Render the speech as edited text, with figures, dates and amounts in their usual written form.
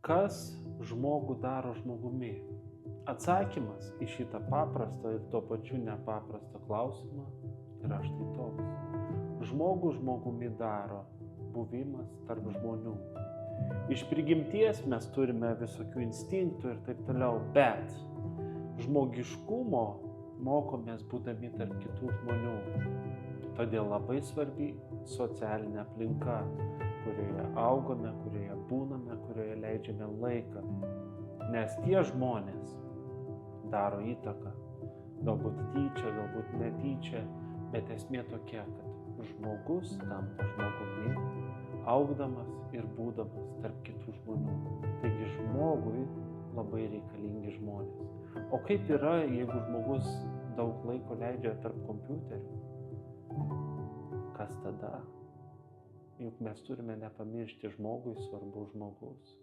Kas žmogų daro žmogumi? Atsakymas į šitą paprastą ir tuo pačiu nepaprastą klausimą yra štai toks. Žmogų žmogumi daro buvimas tarp žmonių. Iš prigimties mes turime visokių instinktų ir taip toliau, bet žmogiškumo mokomės būdami tarp kitų žmonių. Todėl labai svarbi socialinė aplinka, kurioje augame, kurioje būname, kurioje leidžiame laiką. Nes tie žmonės daro įtaką. Galbūt tyčia, galbūt netyčia, bet esmė tokia, kad žmogus tampa žmogumi, augdamas ir būdamas tarp kitų žmonių. Taigi žmogui labai reikalingi žmonės. O kaip yra, jeigu žmogus daug laiko leidžia tarp kompiuterių? Kas tada? Juk mes turime nepamiršti, žmogui svarbu žmogus.